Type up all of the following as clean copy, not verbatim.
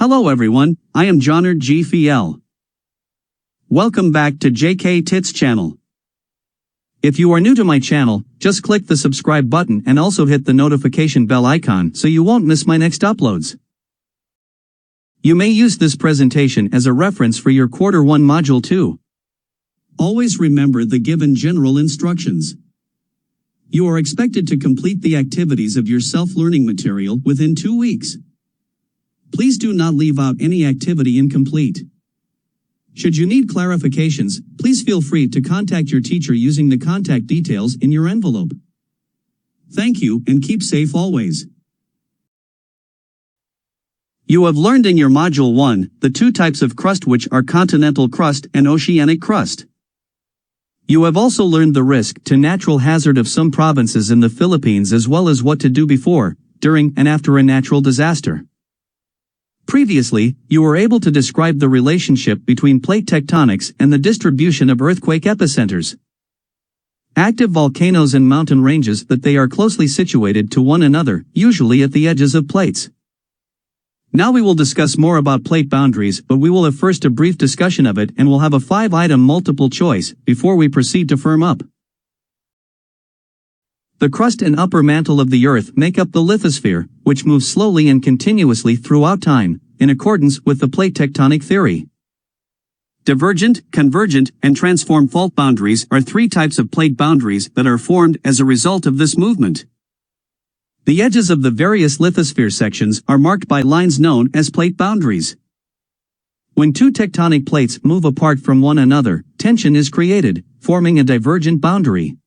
Hello everyone, I am Johnard GFL. Welcome back to JKTITZ channel. If you are new to my channel, just click the subscribe button and also hit the notification bell icon so you won't miss my next uploads. You may use this presentation as a reference for your Quarter 1 Module 2. Always remember the given general instructions. You are expected to complete the activities of your self-learning material within 2 weeks. Please do not leave out any activity incomplete. Should you need clarifications, please feel free to contact your teacher using the contact details in your envelope. Thank you and keep safe always. You have learned in your Module 1 the two types of crust, which are continental crust and oceanic crust. You have also learned the risk to natural hazard of some provinces in the Philippines, as well as what to do before, during, and after a natural disaster. Previously, you were able to describe the relationship between plate tectonics and the distribution of earthquake epicenters. Active volcanoes and mountain ranges, that they are closely situated to one another, usually at the edges of plates. Now we will discuss more about plate boundaries, but we will have first a brief discussion of it, and we'll have a 5-item multiple choice before we proceed to firm up. The crust and upper mantle of the Earth make up the lithosphere, which moves slowly and continuously throughout time, in accordance with the plate tectonic theory. Divergent, convergent, and transform fault boundaries are 3 types of plate boundaries that are formed as a result of this movement. The edges of the various lithosphere sections are marked by lines known as plate boundaries. When 2 tectonic plates move apart from one another, tension is created, forming a divergent boundary.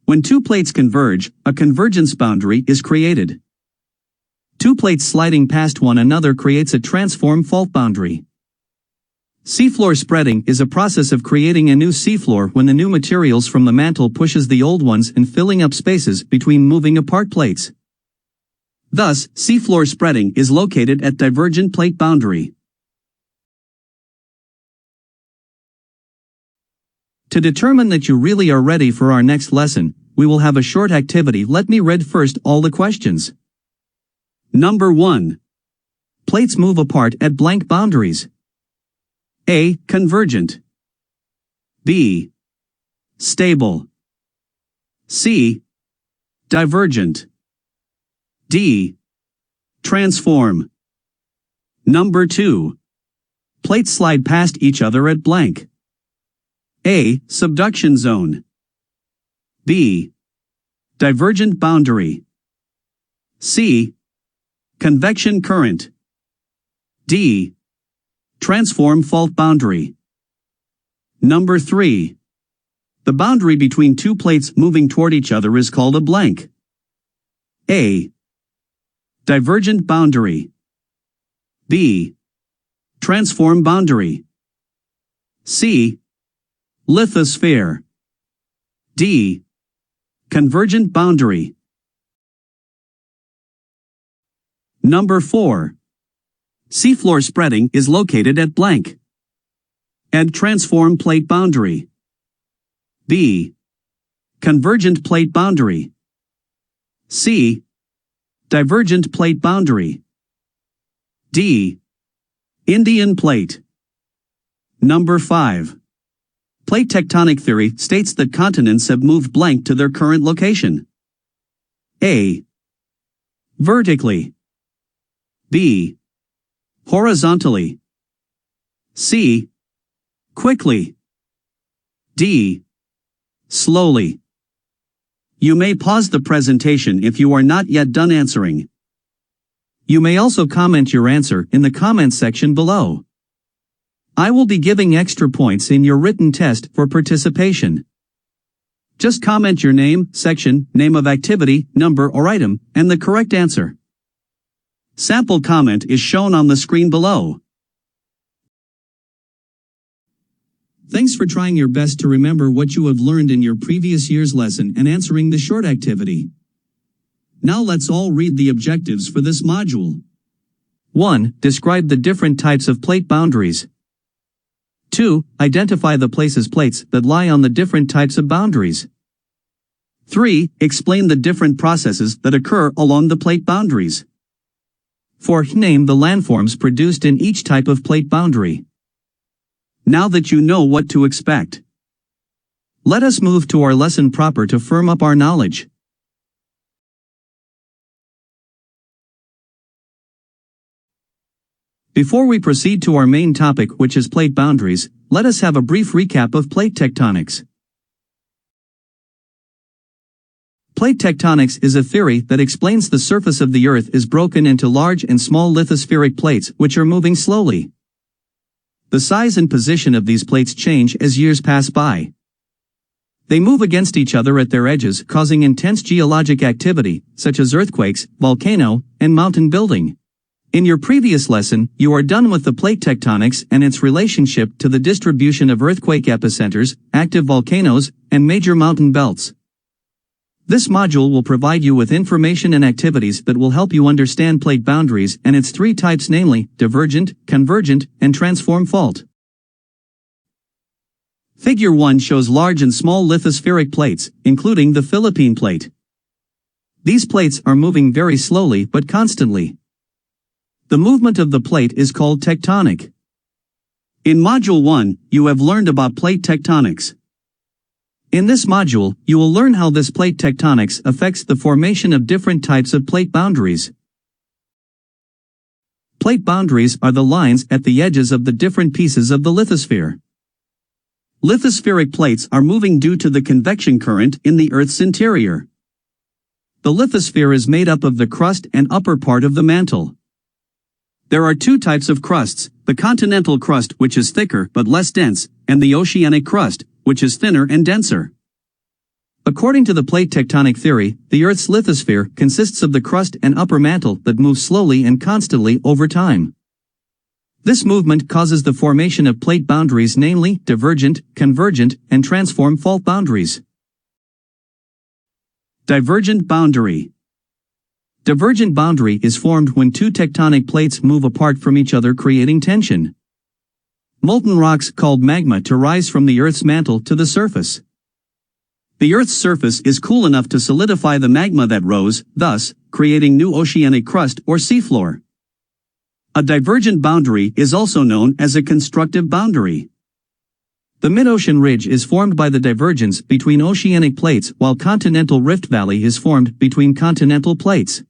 When 2 plates converge, a convergence boundary is created. 2 plates sliding past one another creates a transform fault boundary. Seafloor spreading is a process of creating a new seafloor when the new materials from the mantle pushes the old ones and filling up spaces between moving apart plates. Thus, seafloor spreading is located at divergent plate boundary. To determine that you really are ready for our next lesson, we will have a short activity. Let me read first all the questions. Number 1. Plates move apart at blank boundaries. A. Convergent. B. Stable. C. Divergent. D. Transform. Number 2. Plates slide past each other at blank. A. Subduction zone. B. Divergent boundary. C. Convection current. D. Transform fault boundary. Number 3. The boundary between 2 plates moving toward each other is called a blank. A. Divergent boundary. B. Transform boundary. C. Lithosphere. D. Convergent boundary. Number 4. Seafloor spreading is located at blank. A. Transform plate boundary. B. Convergent plate boundary. C. Divergent plate boundary. D. Indian plate. Number 5. Plate tectonic theory states that continents have moved blank to their current location. A. Vertically. B. Horizontally. C. Quickly. D. Slowly. You may pause the presentation if you are not yet done answering. You may also comment your answer in the comments section below. I will be giving extra points in your written test for participation. Just comment your name, section, name of activity, number or item, and the correct answer. Sample comment is shown on the screen below. Thanks for trying your best to remember what you have learned in your previous year's lesson and answering the short activity. Now let's all read the objectives for this module. 1. Describe the different types of plate boundaries. 2. Identify the places plates that lie on the different types of boundaries. 3. Explain the different processes that occur along the plate boundaries. 4. Name the landforms produced in each type of plate boundary. Now that you know what to expect, let us move to our lesson proper to firm up our knowledge. Before we proceed to our main topic, which is plate boundaries, let us have a brief recap of plate tectonics. Plate tectonics is a theory that explains the surface of the Earth is broken into large and small lithospheric plates which are moving slowly. The size and position of these plates change as years pass by. They move against each other at their edges, causing intense geologic activity, such as earthquakes, volcano, and mountain building. In your previous lesson, you are done with the plate tectonics and its relationship to the distribution of earthquake epicenters, active volcanoes, and major mountain belts. This module will provide you with information and activities that will help you understand plate boundaries and its three types, namely, divergent, convergent, and transform fault. Figure 1 shows large and small lithospheric plates, including the Philippine plate. These plates are moving very slowly but constantly. The movement of the plate is called tectonic. In Module 1, you have learned about plate tectonics. In this module, you will learn how this plate tectonics affects the formation of different types of plate boundaries. Plate boundaries are the lines at the edges of the different pieces of the lithosphere. Lithospheric plates are moving due to the convection current in the Earth's interior. The lithosphere is made up of the crust and upper part of the mantle. There are two types of crusts, the continental crust, which is thicker but less dense, and the oceanic crust, which is thinner and denser. According to the plate tectonic theory, the Earth's lithosphere consists of the crust and upper mantle that move slowly and constantly over time. This movement causes the formation of plate boundaries, namely, divergent, convergent, and transform fault boundaries. Divergent boundary. Divergent boundary is formed when two tectonic plates move apart from each other, creating tension. Molten rocks called magma to rise from the Earth's mantle to the surface. The Earth's surface is cool enough to solidify the magma that rose, thus, creating new oceanic crust or seafloor. A divergent boundary is also known as a constructive boundary. The mid-ocean ridge is formed by the divergence between oceanic plates, while continental rift valley is formed between continental plates.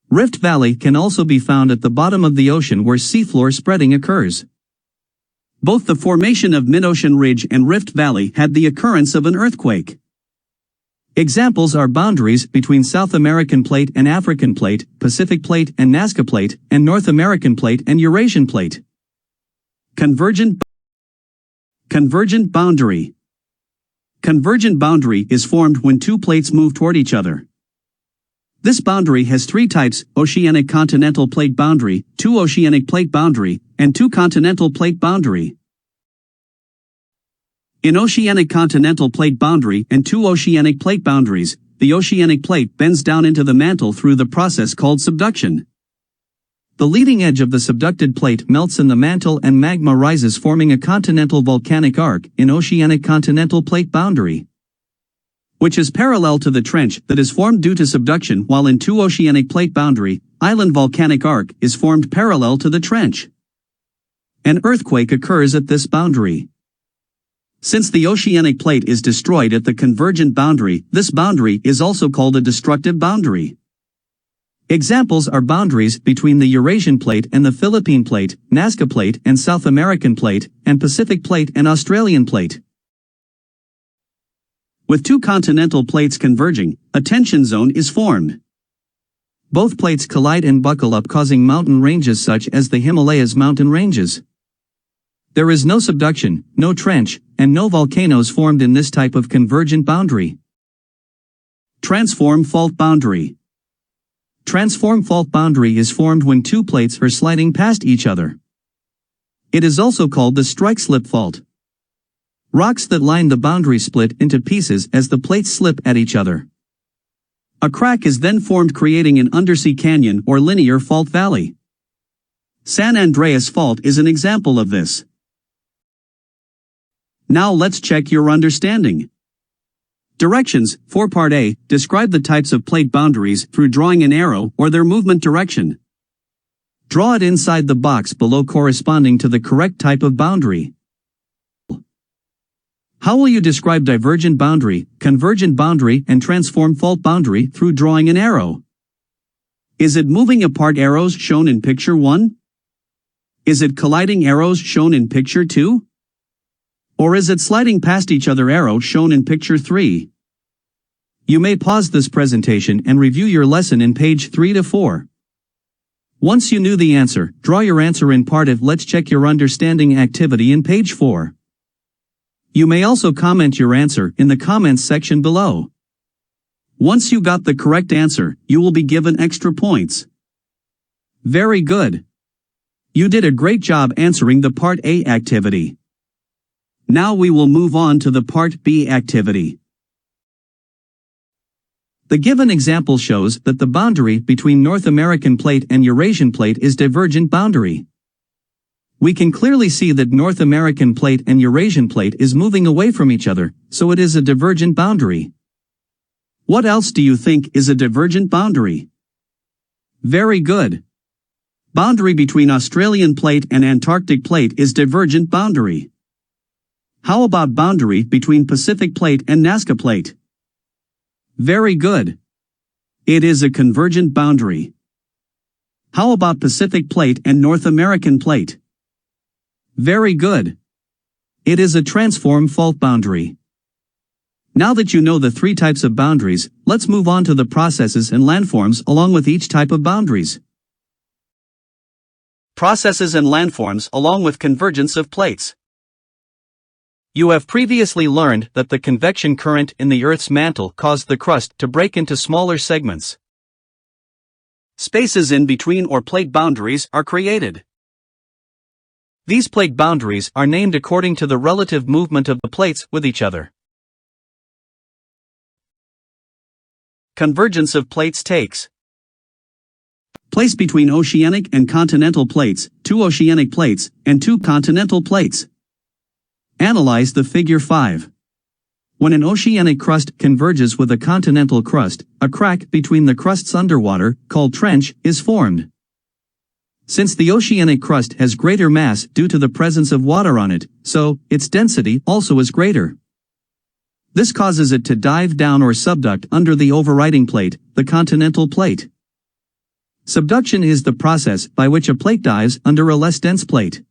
Rift valley can also be found at the bottom of the ocean where seafloor spreading occurs. Both the formation of mid-ocean ridge and rift valley had the occurrence of an earthquake. Examples are boundaries between South American plate and African plate, Pacific plate and Nazca plate, and North American plate and Eurasian plate. Convergent boundary. Convergent boundary is formed when two plates move toward each other. This boundary has three types: oceanic continental plate boundary, two oceanic plate boundary, and two continental plate boundary. In oceanic continental plate boundary and two oceanic plate boundaries, the oceanic plate bends down into the mantle through the process called subduction. The leading edge of the subducted plate melts in the mantle and magma rises, forming a continental volcanic arc in oceanic continental plate boundary, which is parallel to the trench that is formed due to subduction, while in two oceanic plate boundary, island volcanic arc is formed parallel to the trench. An earthquake occurs at this boundary. Since the oceanic plate is destroyed at the convergent boundary, this boundary is also called a destructive boundary. Examples are boundaries between the Eurasian plate and the Philippine plate, Nazca plate and South American plate, and Pacific plate and Australian plate. With two continental plates converging, a tension zone is formed. Both plates collide and buckle up, causing mountain ranges such as the Himalayas mountain ranges. There is no subduction, no trench, and no volcanoes formed in this type of convergent boundary. Transform fault boundary. Transform fault boundary is formed when two plates are sliding past each other. It is also called the strike-slip fault. Rocks that line the boundary split into pieces as the plates slip at each other. A crack is then formed, creating an undersea canyon or linear fault valley. San Andreas Fault is an example of this. Now let's check your understanding. Directions, for Part A, describe the types of plate boundaries through drawing an arrow or their movement direction. Draw it inside the box below corresponding to the correct type of boundary. How will you describe divergent boundary, convergent boundary, and transform fault boundary through drawing an arrow? Is it moving apart arrows shown in picture 1? Is it colliding arrows shown in picture 2? Or is it sliding past each other arrow shown in picture 3? You may pause this presentation and review your lesson in page 3 to 4. Once you knew the answer, draw your answer in part of Let's Check Your Understanding activity in page 4. You may also comment your answer in the comments section below. Once you got the correct answer, you will be given extra points. Very good. You did a great job answering the Part A activity. Now we will move on to the Part B activity. The given example shows that the boundary between North American plate and Eurasian plate is divergent boundary. We can clearly see that North American plate and Eurasian plate is moving away from each other, so it is a divergent boundary. What else do you think is a divergent boundary? Very good. Boundary between Australian plate and Antarctic plate is divergent boundary. How about boundary between Pacific plate and Nazca plate? Very good. It is a convergent boundary. How about Pacific plate and North American plate? Very good. It is a transform fault boundary. Now that you know the 3 types of boundaries, let's move on to the processes and landforms along with each type of boundaries. Processes and landforms along with convergence of plates. You have previously learned that the convection current in the Earth's mantle caused the crust to break into smaller segments. Spaces in between or plate boundaries are created. These plate boundaries are named according to the relative movement of the plates with each other. Convergence of plates takes place between oceanic and continental plates, 2 oceanic plates, and 2 continental plates. Analyze the figure 5. When an oceanic crust converges with a continental crust, a crack between the crusts underwater, called trench, is formed. Since the oceanic crust has greater mass due to the presence of water on it, so its density also is greater. This causes it to dive down or subduct under the overriding plate, the continental plate. Subduction is the process by which a plate dives under a less dense plate.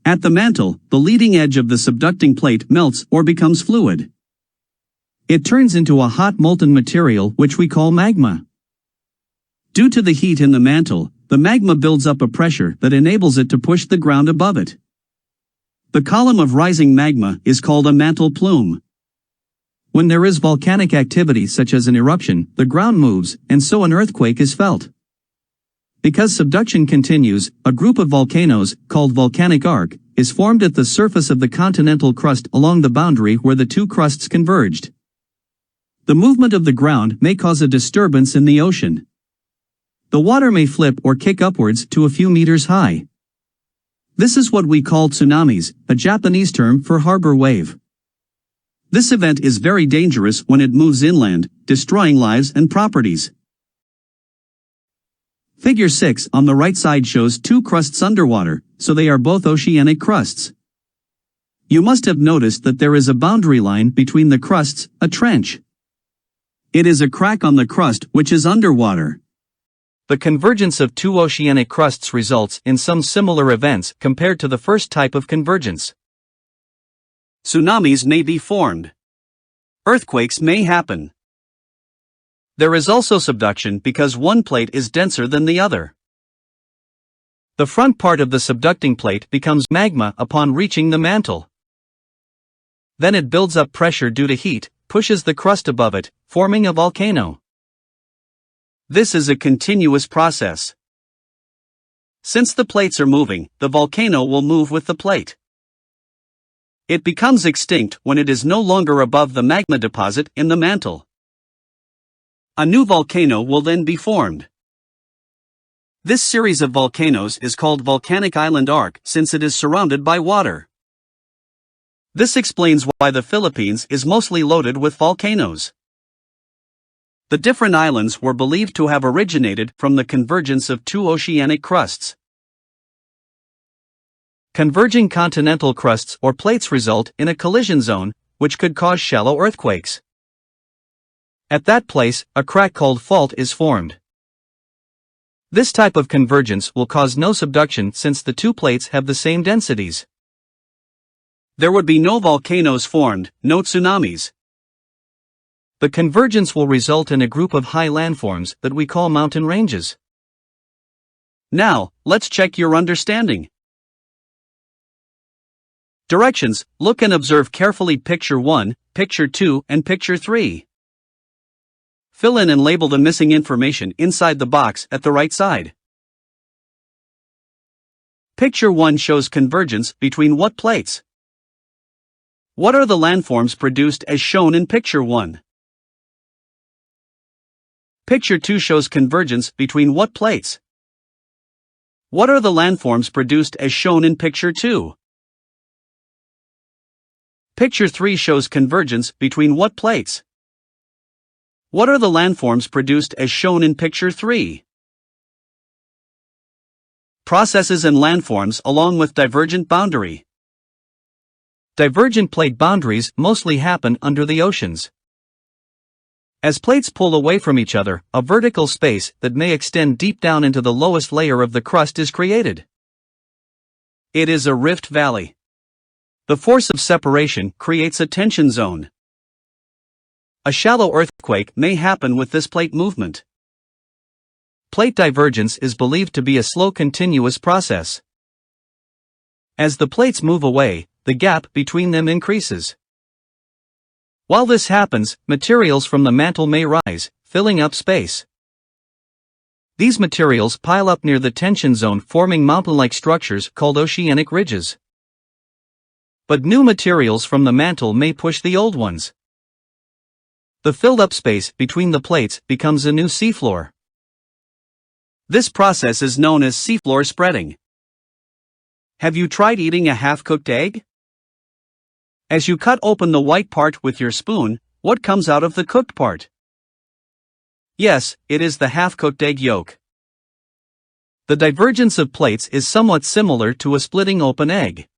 At the mantle, the leading edge of the subducting plate melts or becomes fluid. It turns into a hot molten material which we call magma. Due to the heat in the mantle, the magma builds up a pressure that enables it to push the ground above it. The column of rising magma is called a mantle plume. When there is volcanic activity such as an eruption, the ground moves, and so an earthquake is felt. Because subduction continues, a group of volcanoes, called volcanic arc, is formed at the surface of the continental crust along the boundary where the 2 crusts converged. The movement of the ground may cause a disturbance in the ocean. The water may flip or kick upwards to a few meters high. This is what we call tsunamis, a Japanese term for harbor wave. This event is very dangerous when it moves inland, destroying lives and properties. Figure 6 on the right side shows 2 crusts underwater, so they are both oceanic crusts. You must have noticed that there is a boundary line between the crusts, a trench. It is a crack on the crust which is underwater. The convergence of 2 oceanic crusts results in some similar events compared to the first type of convergence. Tsunamis may be formed. Earthquakes may happen. There is also subduction because one plate is denser than the other. The front part of the subducting plate becomes magma upon reaching the mantle. Then it builds up pressure due to heat, pushes the crust above it, forming a volcano. This is a continuous process. Since the plates are moving, the volcano will move with the plate. It becomes extinct when it is no longer above the magma deposit in the mantle. A new volcano will then be formed. This series of volcanoes is called volcanic island arc since it is surrounded by water. This explains why the Philippines is mostly loaded with volcanoes. The different islands were believed to have originated from the convergence of two oceanic crusts. Converging continental crusts or plates result in a collision zone, which could cause shallow earthquakes. At that place, a crack called fault is formed. This type of convergence will cause no subduction since the two plates have the same densities. There would be no volcanoes formed, no tsunamis. The convergence will result in a group of high landforms that we call mountain ranges. Now, let's check your understanding. Directions: look and observe carefully Picture 1, Picture 2, and Picture 3. Fill in and label the missing information inside the box at the right side. Picture 1 shows convergence between what plates? What are the landforms produced as shown in Picture 1? Picture 2 shows convergence between what plates? What are the landforms produced as shown in Picture 2? Picture 3 shows convergence between what plates? What are the landforms produced as shown in Picture 3? Processes and landforms along with divergent boundary. Divergent plate boundaries mostly happen under the oceans. As plates pull away from each other, a vertical space that may extend deep down into the lowest layer of the crust is created. It is a rift valley. The force of separation creates a tension zone. A shallow earthquake may happen with this plate movement. Plate divergence is believed to be a slow continuous process. As the plates move away, the gap between them increases. While this happens, materials from the mantle may rise, filling up space. These materials pile up near the tension zone, forming mountain-like structures called oceanic ridges. But new materials from the mantle may push the old ones. The filled-up space between the plates becomes a new seafloor. This process is known as seafloor spreading. Have you tried eating a half-cooked egg? As you cut open the white part with your spoon, what comes out of the cooked part? Yes, it is the half-cooked egg yolk. The divergence of plates is somewhat similar to a splitting open egg.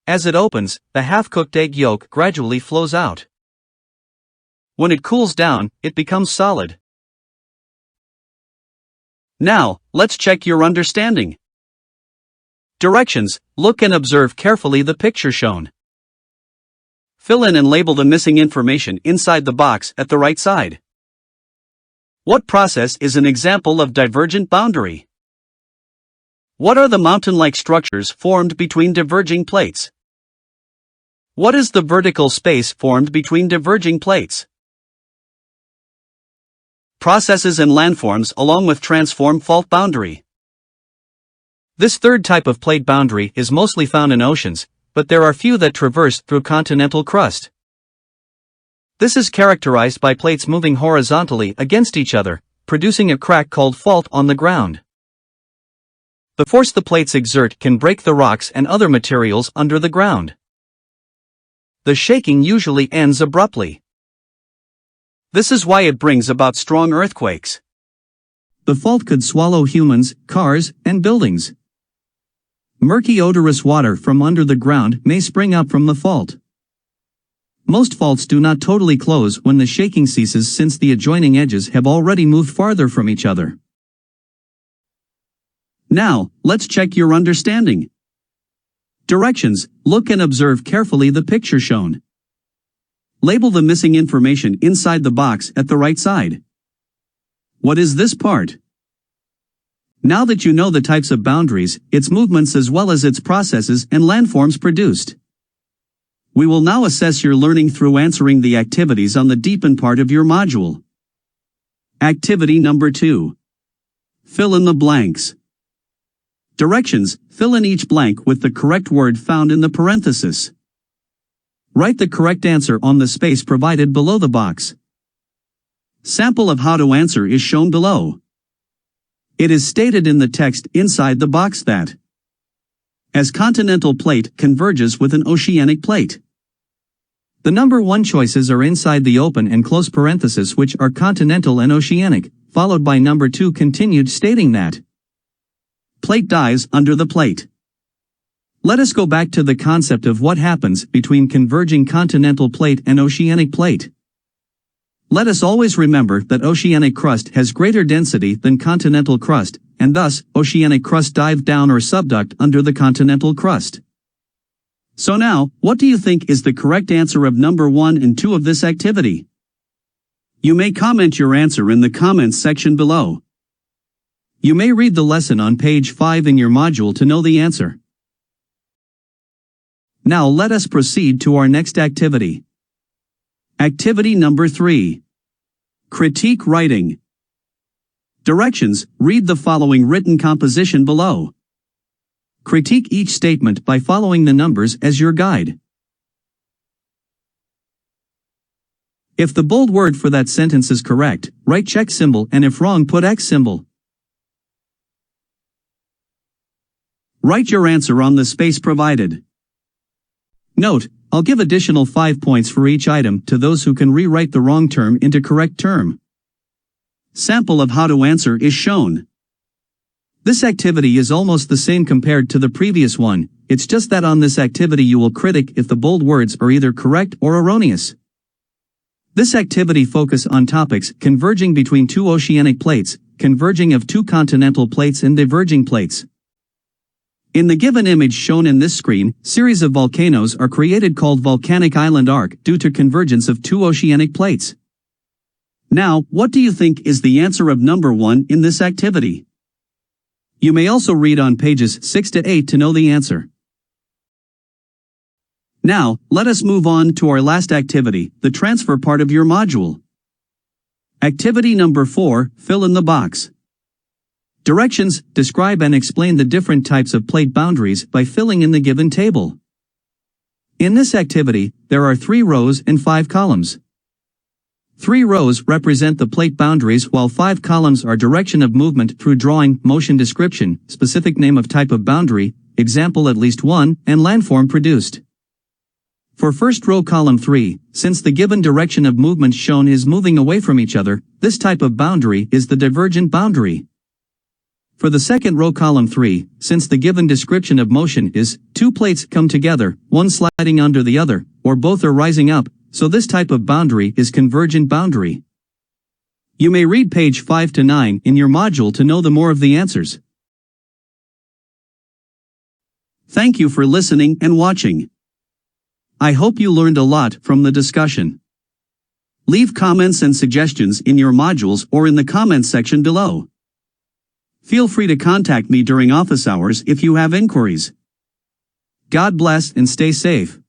As it opens, the half-cooked egg yolk gradually flows out. When it cools down, it becomes solid. Now, let's check your understanding. Directions: look and observe carefully the picture shown. Fill in and label the missing information inside the box at the right side. What process is an example of divergent boundary? What are the mountain-like structures formed between diverging plates? What is the vertical space formed between diverging plates? Processes and landforms along with transform fault boundary. This third type of plate boundary is mostly found in oceans, but there are few that traverse through continental crust. This is characterized by plates moving horizontally against each other, producing a crack called fault on the ground. The force the plates exert can break the rocks and other materials under the ground. The shaking usually ends abruptly. This is why it brings about strong earthquakes. The fault could swallow humans, cars, and buildings. Murky odorous water from under the ground may spring up from the fault. Most faults do not totally close when the shaking ceases, since the adjoining edges have already moved farther from each other. Now, let's check your understanding. Directions: look and observe carefully the picture shown. Label the missing information inside the box at the right side. What is this part? Now that you know the types of boundaries, its movements as well as its processes and landforms produced, we will now assess your learning through answering the activities on the deepen part of your module. Activity number 2. Fill in the blanks. Directions: fill in each blank with the correct word found in the parenthesis. Write the correct answer on the space provided below the box. Sample of how to answer is shown below. It is stated in the text inside the box that as continental plate converges with an oceanic plate, The number 1 choices are inside the open and close parentheses, which are continental and oceanic, followed by number 2 continued, stating that plate dies under the plate. Let us go back to the concept of what happens between converging continental plate and oceanic plate. Let us always remember that oceanic crust has greater density than continental crust, and thus, oceanic crust dive down or subduct under the continental crust. So now, what do you think is the correct answer of number 1 and 2 of this activity? You may comment your answer in the comments section below. You may read the lesson on page 5 in your module to know the answer. Now let us proceed to our next activity. Activity number 3. Critique writing. Directions: read the following written composition below. Critique each statement by following the numbers as your guide. If the bold word for that sentence is correct, write check symbol, and if wrong, put X symbol. Write your answer on the space provided. Note, I'll give additional 5 points for each item to those who can rewrite the wrong term into correct term. Sample of how to answer is shown. This activity is almost the same compared to the previous one, it's just that on this activity you will critique if the bold words are either correct or erroneous. This activity focus on topics converging between 2 oceanic plates, converging of 2 continental plates and diverging plates. In the given image shown in this screen, series of volcanoes are created called volcanic island arc due to convergence of 2 oceanic plates. Now, what do you think is the answer of number 1 in this activity? You may also read on pages 6 to 8 to know the answer. Now, let us move on to our last activity, the transfer part of your module. Activity number 4, fill in the box. Directions: describe and explain the different types of plate boundaries by filling in the given table. In this activity, there are 3 rows and 5 columns. 3 rows represent the plate boundaries while 5 columns are direction of movement through drawing, motion description, specific name of type of boundary, example at least 1, and landform produced. For first row column 3, since the given direction of movement shown is moving away from each other, this type of boundary is the divergent boundary. For the second row column 3, since the given description of motion is 2 plates come together, one sliding under the other, or both are rising up, so this type of boundary is convergent boundary. You may read page 5 to 9 in your module to know the more of the answers. Thank you for listening and watching. I hope you learned a lot from the discussion. Leave comments and suggestions in your modules or in the comments section below. Feel free to contact me during office hours if you have inquiries. God bless and stay safe.